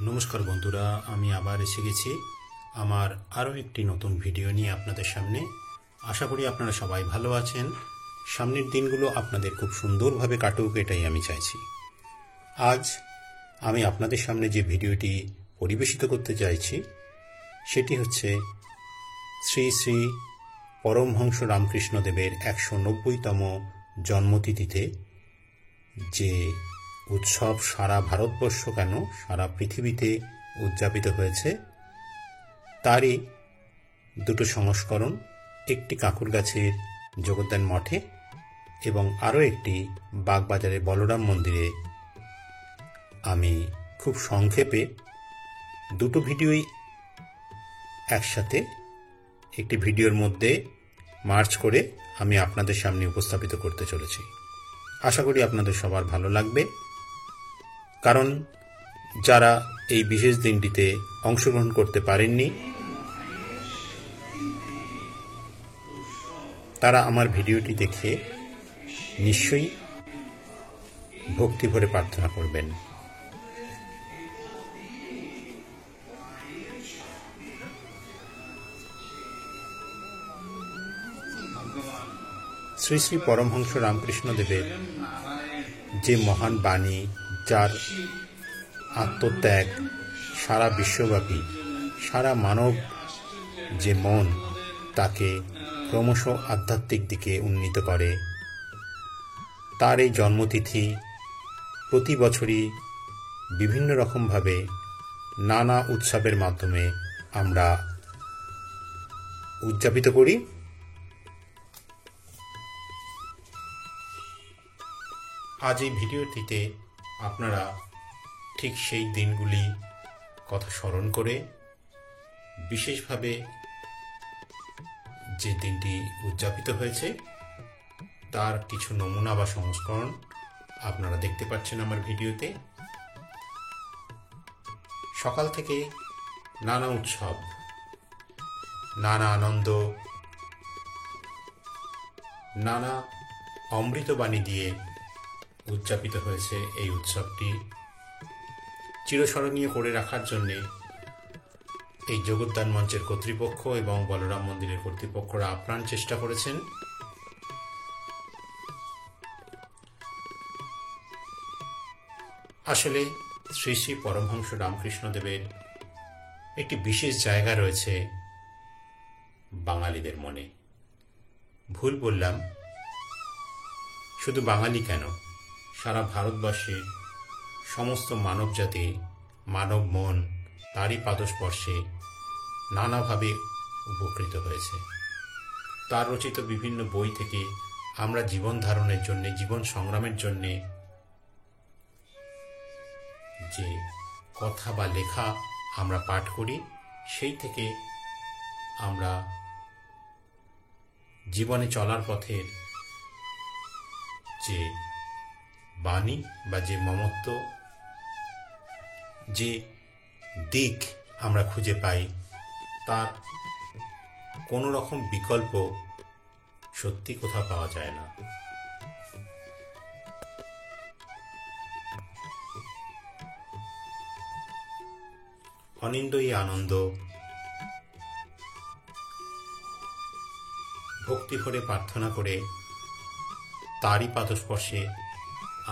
নমস্কার বন্ধুরা, আমি আবার এসে গেছি আমার আরও একটি নতুন ভিডিও নিয়ে আপনাদের সামনে। আশা করি আপনারা সবাই ভালো আছেন। সামনের দিনগুলো আপনাদের খুব সুন্দরভাবে কাটুক, এটাই আমি চাইছি। আজ আমি আপনাদের সামনে যে ভিডিওটি পরিবেশিত করতে চাইছি সেটি হচ্ছে শ্রী শ্রী পরমহংস রামকৃষ্ণদেবের ১৯০তম জন্মতিথিতে যে উৎসব সারা ভারতবর্ষ কেন সারা পৃথিবীতে উদযাপিত হয়েছে তারই দুটো সংস্করণ, একটি কাঁকুরগাছির জগদ্দান মঠে এবং আরও একটি বাগবাজারের বলরাম মন্দিরে। আমি খুব সংক্ষেপে দুটো ভিডিওই একসাথে একটি ভিডিওর মধ্যে মার্চ করে আমি আপনাদের সামনে উপস্থাপিত করতে চলেছি। আশা করি আপনাদের সবার ভালো লাগবে, কারণ যারা এই বিশেষ দিনটিতে অংশগ্রহণ করতে পারেননি তারা আমার ভিডিওটি দেখে নিশ্চয়ই ভক্তি ভরে প্রার্থনা করবেন। শ্রী শ্রী পরমহংস রামকৃষ্ণদেবের যে মহান বাণী, যার আত্মত্যাগ সারা বিশ্বব্যাপী, সারা মানব যে মন তাকে ক্রমশ আধ্যাত্মিক দিকে উন্নীত করে, তার এই জন্মতিথি প্রতি বছরই বিভিন্ন রকমভাবে নানা উৎসবের মাধ্যমে আমরা উদযাপিত করি। আজ এই ভিডিওটিতে আপনারা ঠিক সেই দিনগুলি কথা স্মরণ করে বিশেষভাবে যে দিনটি উদযাপিত হয়েছে তার কিছু নমুনা বা সংস্করণ আপনারা দেখতে পাচ্ছেন আমার ভিডিওতে। সকাল থেকে নানা উৎসব, নানা আনন্দ, নানা অমৃতবাণী দিয়ে উদযাপিত হয়েছে। এই উৎসবটি চিরস্মরণীয় করে রাখার জন্যে এই জগদ্দান মঞ্চের কর্তৃপক্ষ এবং বলরাম মন্দিরের কর্তৃপক্ষরা আপ্রাণ চেষ্টা করেছেন। আসলে শ্রী শ্রী পরমহংস রামকৃষ্ণদেবের একটি বিশেষ জায়গা রয়েছে বাঙালিদের মনে। ভুল বললাম, শুধু বাঙালি কেন, সারা ভারতবর্ষের সমস্ত মানব জাতি, মানব মন তারই পাদস্পর্শে নানাভাবে উপকৃত হয়েছে। তার রচিত বিভিন্ন বই থেকে আমরা জীবন ধারণের জন্য, জীবন সংগ্রামের জন্য যে কথা বা লেখা আমরা পাঠ করি, সেই থেকে আমরা জীবনে চলার পথের যে বাণী বা যে মমত্ব, যে দিক আমরা খুঁজে পাই, তার কোনো রকম বিকল্প সত্যি কোথাও পাওয়া যায় না। অনিন্দই আনন্দ, ভক্তি ভরে প্রার্থনা করে তারই পাদস্পর্শে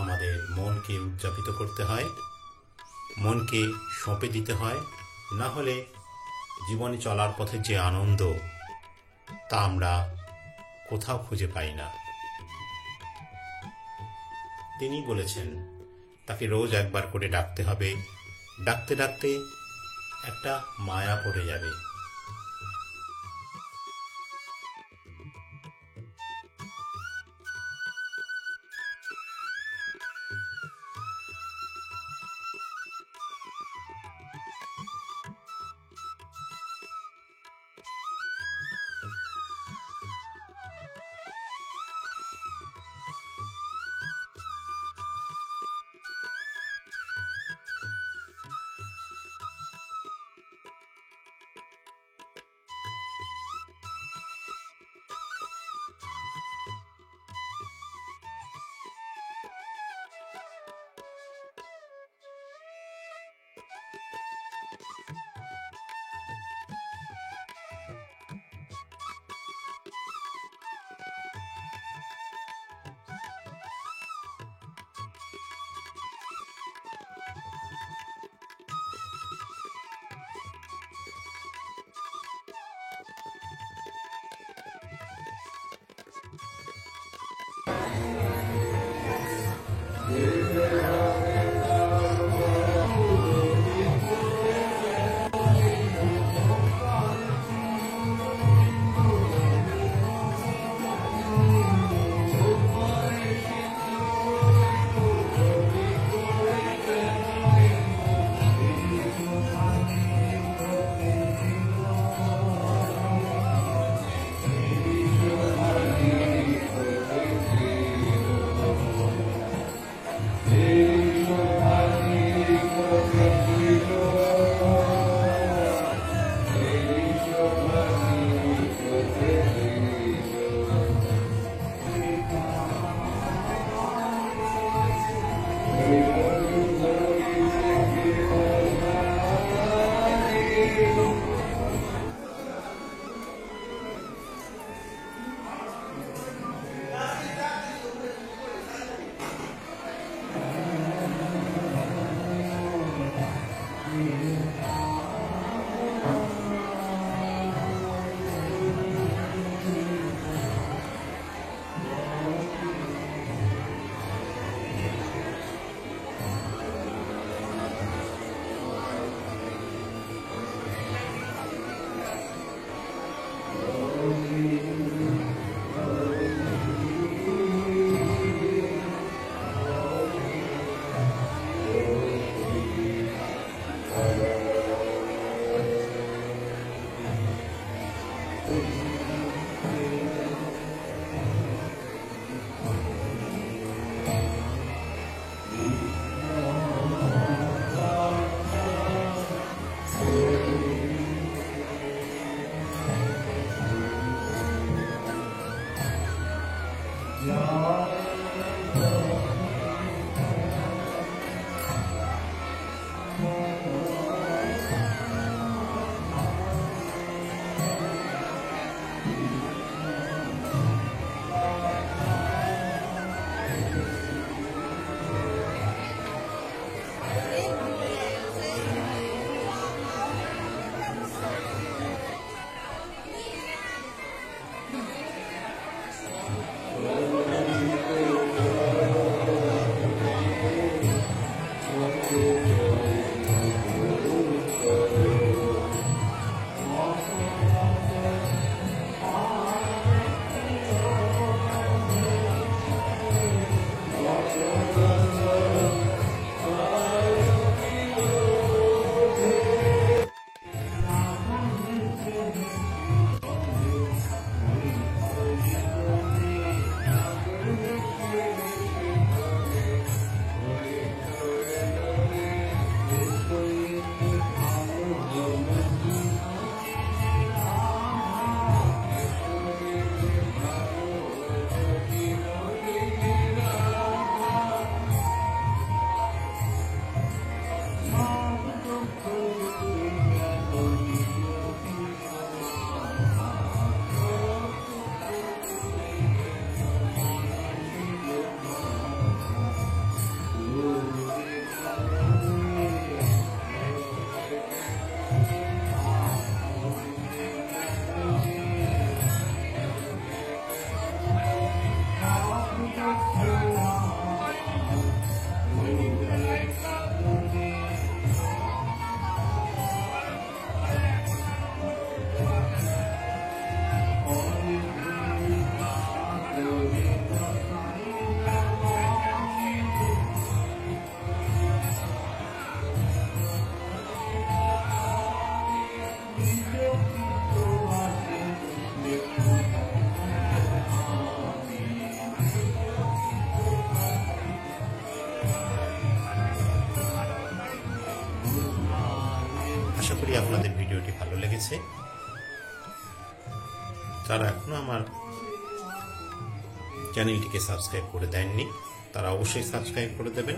আমাদের মনকে উদযাপিত করতে হয়, মনকে সঁপে দিতে হয়। না হলে জীবনে চলার পথে যে আনন্দ তা আমরা কোথাও খুঁজে পাই না। তিনি বলেছেন তাকে রোজ একবার করে ডাকতে হবে, ডাকতে ডাকতে একটা মায়া পড়ে যাবে। আশা করি আপনাদের ভিডিওটি ভালো লেগেছে। যারা এখনো আমার চ্যানেলটিকে সাবস্ক্রাইব করে দেননি তারা অবশ্যই সাবস্ক্রাইব করে দেবেন,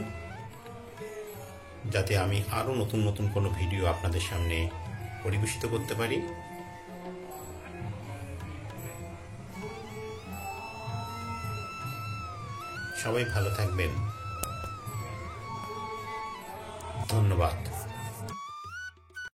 যাতে আমি আরো নতুন নতুন কোনো ভিডিও আপনাদের সামনে পরিবেশিত করতে পারি। সবাই ভালো থাকবেন। ধন্যবাদ।